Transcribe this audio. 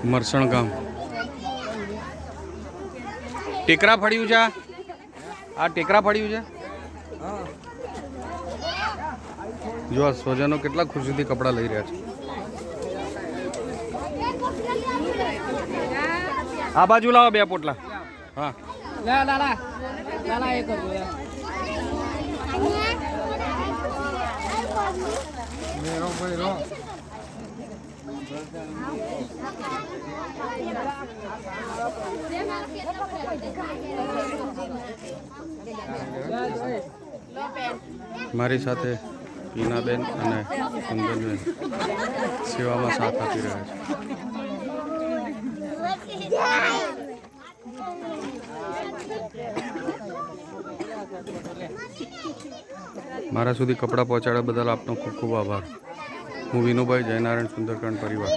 મરસણ ગામ ટેકરા ફળ્યું છે આ ટેકરા ફળ્યું છે જો આ સ્વજનો કેટલા ખુશીથી કપડાં લઈ રહ્યા છે આ બાજુ લાવો બે પોટલા હા મારી સાથે પીનાબેન અને કુંદનબેન સેવામાં સાથ આપી રહ્યા છે મારા સુધી કપડાં પહોંચાડ્યા બદલ આપનો ખૂબ ખૂબ આભાર હું વિનુભાઈ જયનારાયણ સુંદરકાંડ પરિવાર